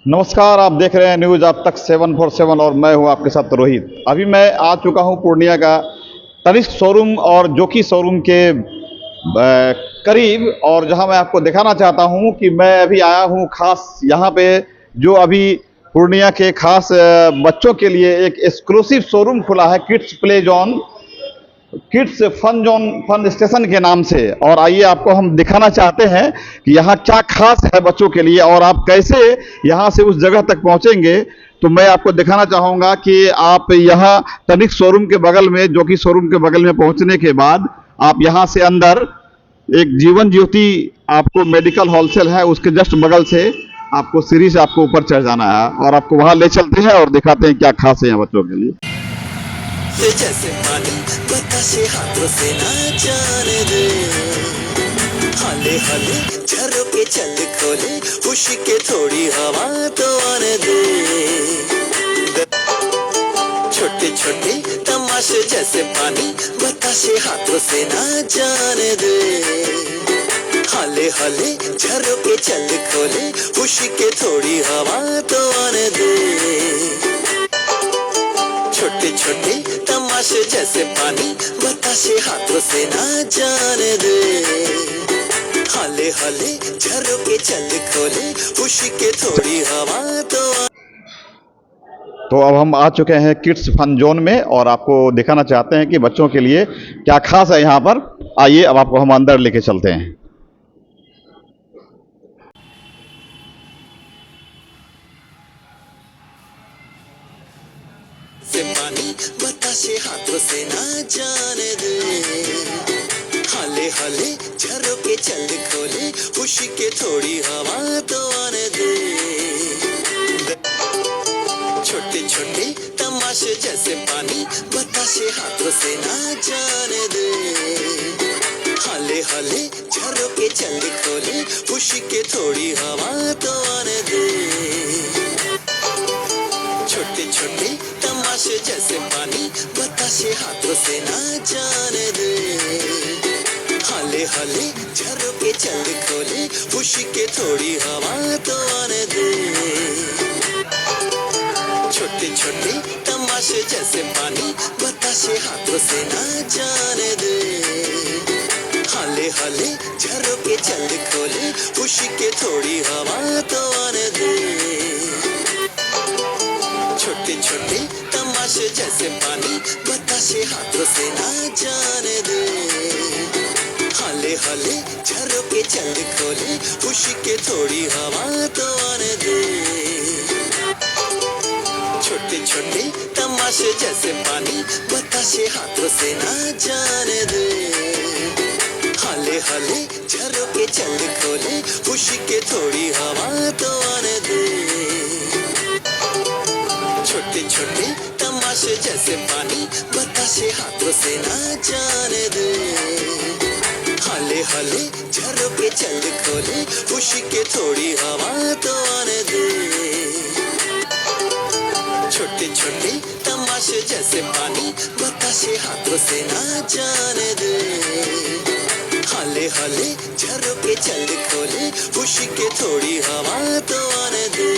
नमस्कार, आप देख रहे हैं न्यूज़ आप तक 747 और मैं हूं आपके साथ रोहित। अभी मैं आ चुका हूं पूर्णिया का तनिष्क शोरूम और जोकी शोरूम के करीब, और जहां मैं आपको दिखाना चाहता हूं कि मैं अभी आया हूं खास यहां पे, जो अभी पूर्णिया के खास बच्चों के लिए एक एक्सक्लूसिव शोरूम खुला है, kids play zone, kids fun zone, fun station के नाम से। और आइए आपको हम दिखाना चाहते हैं कि यहाँ क्या खास है बच्चों के लिए और आप कैसे यहाँ से उस जगह तक पहुँचेंगे। तो मैं आपको दिखाना चाहूँगा कि आप यहाँ तनिष्क शोरूम के बगल में, जो कि शोरूम के बगल में पहुँचने के बाद आप यहाँ से अंदर एक जीवन ज्योति आपको मेडिकल होलसेल है, उसके जस्ट बगल से आपको सीढ़ी से आपको ऊपर चढ़ जाना है और आपको वहाँ ले चलते हैं और दिखाते हैं क्या खास है यहाँ बच्चों के लिए। जैसे पानी बतासे हाथों से ना जाने दे, हाले हाले झरोके चल खोले, खुशी के थोड़ी हवा तो आने दे। छोटे छोटे तमाशे जैसे पानी बतासे हाथों से ना जाने दे, हाले हाले झरोके चल खोले, खुशी के थोड़ी हवा तो आने दे। छोटे छोटे तमाशे जैसे पानी बतासे हाथों से ना जाने दे, हाले हाले झरोके चल खोले, खुशी के थोड़ी हवा तो अब हम आ चुके हैं किड्स फन जोन में और आपको दिखाना चाहते हैं कि बच्चों के लिए क्या खास है यहाँ पर। आइए अब आपको हम अंदर लेके चलते हैं। से पानी बतासे हाथों से ना जाने दे, हाले हाले झरोके चल खोले, खुशी के थोड़ी हवा तो आने दे। छोटे छोटे तमाशे जैसे पानी बतासे हाथों से ना जाने दे, हाले हाले झरोके चल खोले, खुशी के थोड़ी हवा तो आने दे। छोटे छोटे तमाशे जैसे पानी बतासे हाथों से ना जाने दे, हाले हाले झरोके चल खोले, खुशी के थोड़ी हवा तो आने दे। छोटे छोटे तमाशे जैसे पानी बतासे हाथों से ना जाने दे, हाले हाले झरोके चल खोले, खुशी के थोड़ी हवा तो आने दे। छोटे छोटे तमाशे जैसे पानी बतासे हाथों से ना जाने दे, हाले हाले झरोके चल खोले, खुशी के थोड़ी हवा तो आने दे। छोटे छोटे तमाशे जैसे पानी बतासे हाथों से ना जाने दे, हाले हाले झरोके चल खोले, खुशी के थोड़ी हवा तो आने दे। छोटे छोटे तमाशे जैसे पानी बतासे हाथों से ना जाने दे, हाले हाले झरोके चल खोले, खुशी के थोड़ी हवा तो आने दे। छोटे छोटे तमाशे जैसे पानी बतासे हाथों से ना जाने दे, हाले हाले झरोके चल खोले, खुशी के थोड़ी हवा तो आने दे।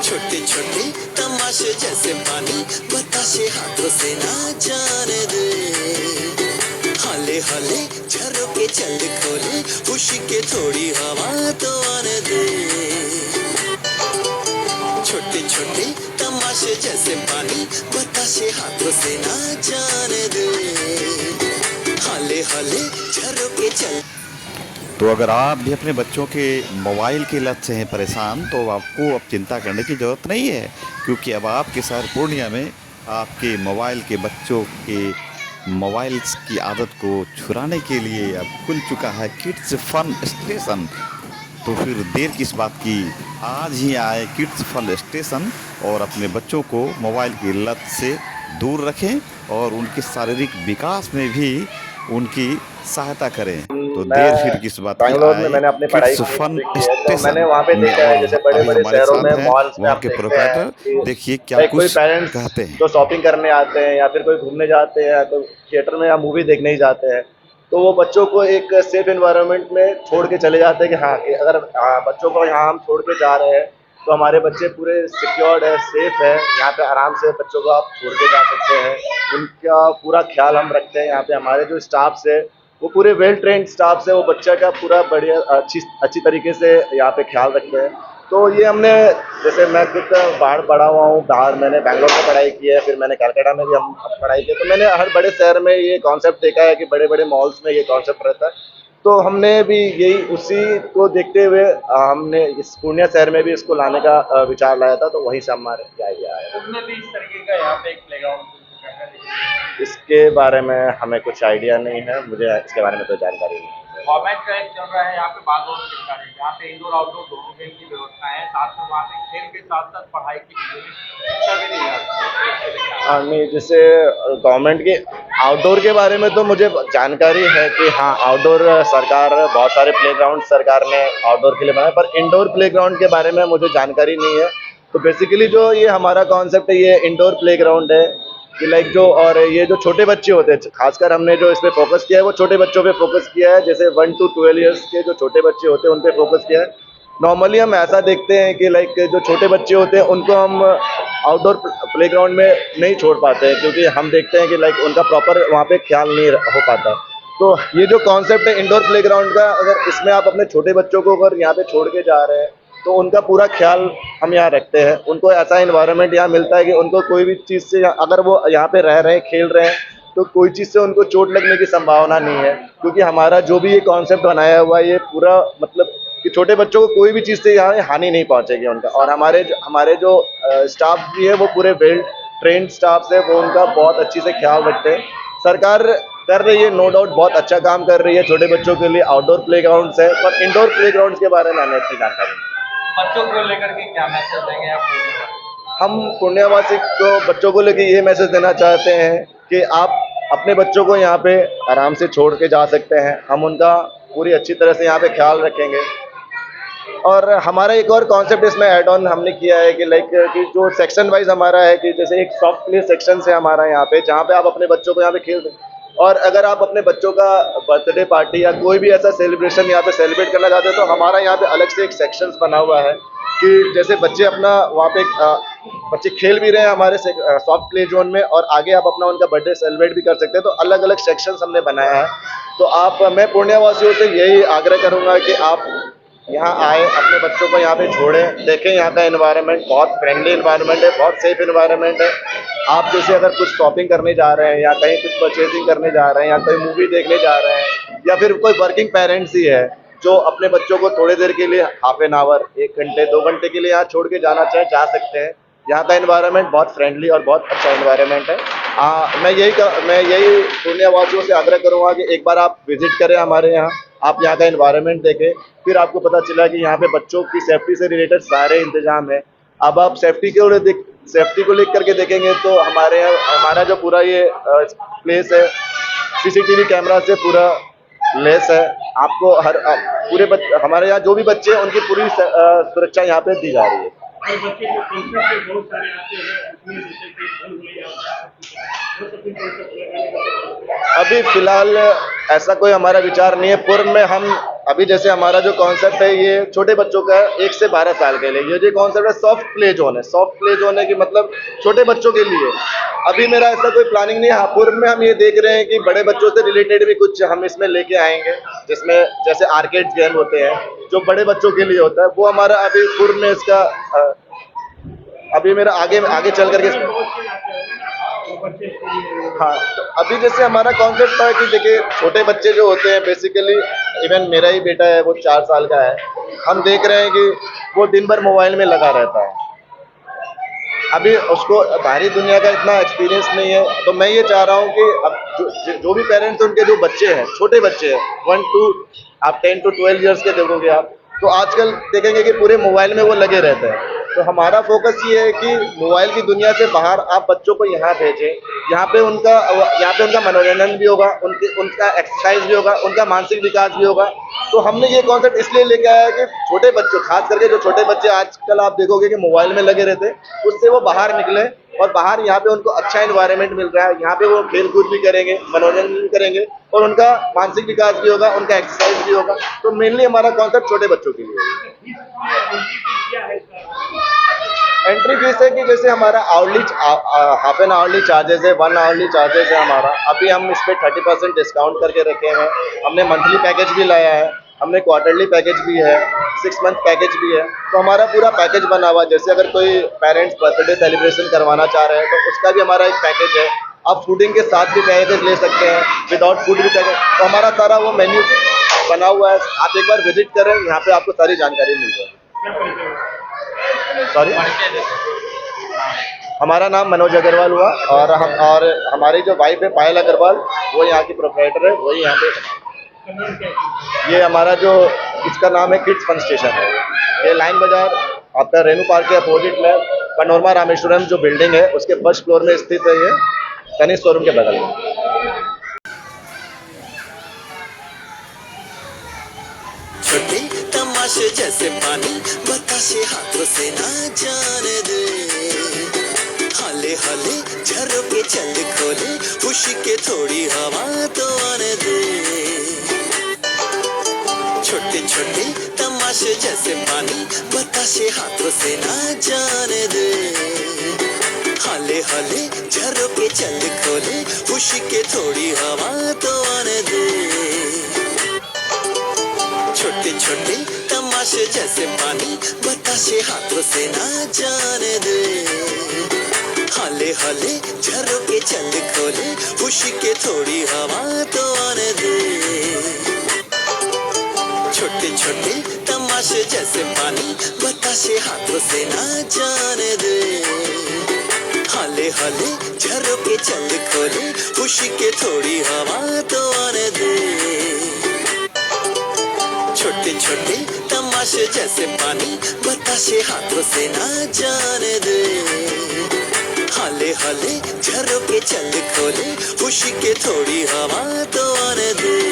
छोटे छोटे तमाशे जैसे पानी बतासे हाथों से ना जाने दे, हाले हाले झरोके चल खोले, खुशी के थोड़ी हवा तो आने दे। छोटे छोटे तमाशे जैसे पानी बतासे हाथों से ना जाने दे, हाले हाले झरोके चल। तो अगर आप भी अपने बच्चों के मोबाइल की लत से हैं परेशान, तो आपको अब चिंता करने की ज़रूरत नहीं है, क्योंकि अब आपके शहर पूर्णिया में आपके मोबाइल के बच्चों के मोबाइल्स की आदत को छुड़ाने के लिए अब खुल चुका है किड्स फन स्टेशन। तो फिर देर किस बात की, आज ही आए किड्स फन स्टेशन और अपने बच्चों को मोबाइल की लत से दूर रखें और उनके शारीरिक विकास में भी उनकी सहायता करें। तो देर फिर किस बात की, बैंगलोर में मैंने अपनी पढ़ाई की तो मैंने वहाँ पे देखा है, जैसे बड़े बड़े शहरों में मॉल्स में वहाँ आप के देखते हैं प्रोप्राइटर देखिए क्या कोई कुछ पेरेंट्स कहते हैं। जो शॉपिंग करने आते हैं या फिर कोई घूमने जाते हैं, कोई थिएटर में या मूवी देखने ही जाते हैं, तो वो बच्चों को एक सेफ एनवायरनमेंट में छोड़ के चले जाते हैं कि हाँ कि अगर बच्चों को यहाँ हम छोड़ के जा रहे हैं तो हमारे बच्चे पूरे सिक्योर्ड है, सेफ है, यहाँ पे आराम से बच्चों को आप छोड़ के जा सकते हैं। उनका पूरा ख्याल हम रखते हैं। यहाँ पे हमारे जो स्टाफ्स है वो पूरे वेल ट्रेंड स्टाफ से वो बच्चा का पूरा बढ़िया अच्छी तरीके से यहाँ पे ख्याल रखते हैं। तो ये हमने, जैसे मैं खुद बाहर पढ़ा हुआ हूँ, बाहर मैंने बैंगलोर में पढ़ाई की है, फिर मैंने कलकत्ता में भी हम पढ़ाई की है, तो मैंने हर बड़े शहर में ये कॉन्सेप्ट देखा है कि बड़े बड़े मॉल्स में ये कॉन्सेप्ट रहता है। तो हमने भी यही उसी को देखते हुए हमने इस पूर्णिया शहर में भी इसको लाने का विचार लाया था, तो वहीं से हमारे आइडिया आया। उसमें भी इस तरीके का यहाँ पे एक प्लेग्राउंड इसके बारे में हमें कुछ आइडिया नहीं है, मुझे इसके बारे में कोई जानकारी नहीं है। फॉर्मेट का एक चल रहा है यहाँ पे बागों में, जहाँ पे इंडोर आउटडोर दोनों गेम की व्यवस्था है, साथ में वहाँ पे खेल के साथ साथ पढ़ाई की शिक्षा भी दी जाती है। नहीं, जैसे गवर्नमेंट के आउटडोर के बारे में तो मुझे जानकारी है कि हाँ आउटडोर सरकार बहुत सारे प्लेग्राउंड सरकार ने आउटडोर के लिए बनाए, पर इंडोर प्लेग्राउंड के बारे में मुझे जानकारी नहीं है। तो बेसिकली जो ये हमारा कॉन्सेप्ट है ये इंडोर प्लेग्राउंड है कि लाइक जो, और ये जो छोटे बच्चे होते हैं, खासकर हमने जो इस पे फोकस किया है वो छोटे बच्चों पे फोकस किया है। जैसे 1 to 12 ईयर्स के जो छोटे बच्चे होते हैं उन पे फोकस किया है। नॉर्मली हम ऐसा देखते हैं कि लाइक जो छोटे बच्चे होते हैं उनको हम आउटडोर प्लेग्राउंड में नहीं छोड़ पाते हैं, क्योंकि हम देखते हैं कि लाइक उनका प्रॉपर वहाँ पे ख्याल नहीं हो पाता। तो ये जो कॉन्सेप्ट है इंडोर प्लेग्राउंड का, अगर इसमें आप अपने छोटे बच्चों को अगर यहाँ पे छोड़ के जा रहे हैं तो उनका पूरा ख्याल हम यहाँ रखते हैं। उनको ऐसा इन्वायरमेंट यहाँ मिलता है कि उनको कोई भी चीज़ से, अगर वो यहाँ पे रह रहे हैं, खेल रहे हैं, तो कोई चीज़ से उनको चोट लगने की संभावना नहीं है, क्योंकि हमारा जो भी ये कॉन्सेप्ट बनाया हुआ है ये पूरा मतलब कि छोटे बच्चों को कोई भी चीज़ से यहाँ हानि नहीं पहुँचेगी उनका। और हमारे जो स्टाफ भी है वो पूरे वेल ट्रेंड स्टाफ है, वो उनका बहुत अच्छी से ख्याल रखते हैं। सरकार कर रही है, नो डाउट बहुत अच्छा काम कर रही है छोटे बच्चों के लिए, आउटडोर प्लेग्राउंड्स है, पर इंडोर प्लेग्राउंड्स के बारे में हमें इतनी जानकारी नहीं है। बच्चों को लेकर के क्या मैसेज देंगे आप? हम पुण्यवासी को बच्चों को लेकर ये मैसेज देना चाहते हैं कि आप अपने बच्चों को यहाँ पे आराम से छोड़ के जा सकते हैं। हम उनका पूरी अच्छी तरह से यहाँ पे ख्याल रखेंगे। और हमारा एक और कॉन्सेप्ट इसमें ऐड ऑन हमने किया है कि लाइक कि जो सेक्शन वाइज हमारा है कि जैसे एक सॉफ्ट प्ले सेक्शन है हमारा यहाँ पे, जहाँ पे आप अपने बच्चों को यहाँ पे खेल, और अगर आप अपने बच्चों का बर्थडे पार्टी या कोई भी ऐसा सेलिब्रेशन यहाँ पे सेलिब्रेट करना चाहते हैं तो हमारा यहाँ पे अलग से एक सेक्शंस बना हुआ है कि जैसे बच्चे अपना वहाँ पे बच्चे खेल भी रहे हैं हमारे सॉफ्ट प्ले जोन में, और आगे आप अपना उनका बर्थडे सेलिब्रेट भी कर सकते हैं। तो अलग अलग सेक्शंस हमने बनाया है। तो मैं पूर्णियावासियों से यही आग्रह करूँगा कि आप यहाँ आए, अपने बच्चों को यहाँ पे छोड़ें, देखें यहाँ का एनवायरनमेंट बहुत फ्रेंडली एनवायरनमेंट है, बहुत सेफ एनवायरनमेंट है। आप जैसे अगर कुछ शॉपिंग करने जा रहे हैं या कहीं कुछ परचेजिंग करने जा रहे हैं या कोई मूवी देखने जा रहे हैं, या फिर कोई वर्किंग पेरेंट्स ही है जो अपने बच्चों को थोड़ी देर के लिए हाफ एन आवर, 1 घंटे 2 घंटे के लिए यहाँ छोड़ के जाना चाहें, जा सकते हैं। यहाँ का एनवायरनमेंट बहुत फ्रेंडली और बहुत अच्छा एनवायरनमेंट है। मैं यही पूर्णियावासियों से आग्रह करूँगा कि एक बार आप विजिट करें हमारे यहाँ, आप यहाँ का एनवायरनमेंट देखें, फिर आपको पता चला कि यहाँ पे बच्चों की सेफ्टी से रिलेटेड सारे इंतजाम है। अब आप सेफ्टी को लेकर करके देखेंगे तो हमारा जो पूरा ये प्लेस है सीसीटीवी कैमरा से पूरा लेस है। आपको हमारे यहाँ जो भी बच्चे हैं उनकी पूरी सुरक्षा यहाँ पे दी जा रही है। अभी फिलहाल ऐसा कोई हमारा विचार नहीं है। पूर्व में हम अभी जैसे हमारा जो कॉन्सेप्ट है ये छोटे बच्चों का 1 से 12 साल के लिए, ये जो कॉन्सेप्ट है सॉफ्ट प्ले जोन है। सॉफ्ट प्ले जोन है कि मतलब छोटे बच्चों के लिए अभी मेरा ऐसा कोई प्लानिंग नहीं है। हाँ, पूर्व में हम ये देख रहे हैं कि बड़े बच्चों से रिलेटेड भी कुछ हम इसमें लेके आएंगे, जिसमें जैसे आर्केड गेम होते हैं जो बड़े बच्चों के लिए होता है, वो हमारा अभी पूर्व में इसका अभी मेरा आगे चल करके हाँ। तो अभी जैसे हमारा कॉन्सेप्ट था कि देखिए छोटे बच्चे जो होते हैं बेसिकली, इवन मेरा ही बेटा है वो 4 साल का है, हम देख रहे हैं कि वो दिन भर मोबाइल में लगा रहता है। अभी उसको बाहरी दुनिया का इतना एक्सपीरियंस नहीं है। तो मैं ये चाह रहा हूँ कि अब जो भी पेरेंट्स उनके जो बच्चे हैं, छोटे बच्चे हैं, 1 to आप 10 to 12 ईयर्स के देखोगे आप, तो आजकल देखेंगे कि पूरे मोबाइल में वो लगे रहते हैं। तो हमारा फोकस ये है कि मोबाइल की दुनिया से बाहर आप बच्चों को यहाँ भेजें, यहाँ पे उनका मनोरंजन भी होगा, उनका एक्सरसाइज भी होगा, उनका मानसिक विकास भी होगा। तो हमने ये कॉन्सेप्ट इसलिए लेके आया है कि छोटे बच्चों, खास करके जो छोटे बच्चे आजकल आप देखोगे कि मोबाइल में लगे रहते हैं, उससे वो बाहर निकले और बाहर यहाँ पे उनको अच्छा एनवायरनमेंट मिल रहा है, यहाँ पे वो खेल कूद भी करेंगे, मनोरंजन भी करेंगे और उनका मानसिक विकास भी होगा, उनका एक्सरसाइज भी होगा। तो मेनली हमारा कॉन्सेप्ट छोटे बच्चों के लिए है। एंट्री फीस है कि जैसे हमारा hourly half an hourly charges है, 1 आवरली चार्जेस है हमारा। अभी हम इस पे 30% डिस्काउंट करके रखे हैं। हमने मंथली पैकेज भी लाया है, हमने क्वार्टरली पैकेज भी है, 6 मंथ पैकेज भी है। तो हमारा पूरा पैकेज बना हुआ है। जैसे अगर कोई पेरेंट्स बर्थडे सेलिब्रेशन करवाना चाह रहे हैं तो उसका भी हमारा एक पैकेज है। आप फूडिंग के साथ भी पैकेज ले सकते हैं, विदाउट फूड भी पैकेज। तो हमारा सारा वो मेन्यू बना हुआ है। आप एक बार विजिट करें, यहाँ पे आपको सारी जानकारी मिल जाएगी। सॉरी, हमारा नाम मनोज अग्रवाल हुआ और हमारी जो वाइफ है पायल अग्रवाल, वो यहाँ की प्रोप्राइटर है, वही यहाँ पे। ये हमारा जो इसका नाम है किड्स फन स्टेशन है। ये लाइन बाजार आपका रेनू पार्क के अपोजिट में पनोरमा रामेश्वरम जो बिल्डिंग है उसके फर्स्ट फ्लोर में स्थित है। ये तनिष्क शोरूम के बगल में। छोटे तमाशे जैसे पानी बताशे हाथों से ना जाने दे, हाले हाले झरोके चल खोले, खुशी के थोड़ी हवा तो आने दे। छोटे छोटे तमाशे जैसे पानी बताशे हाथों से ना जाने दे, हाले हाले झरोके चल खोले, खुशी के थोड़ी हवा तो आने दे। छोटे छोटे तमाशे जैसे पानी बताशे हाथों से ना जाने दे, हाले हाले झरोके चल खोले, खुशी के थोड़ी हवा तो आने दे। छोटे छोटे तमाशे जैसे पानी बताशे हाथों से ना जाने दे, हाले हाले झरोके चल खोले, खुशी के थोड़ी हवा तो आने दे। छोटे छोटे तमाशे जैसे पानी बताशे हाथों से ना जाने दे, हाले हाले झरोके चल खोले, खुशी के थोड़ी हवा तो आने दे।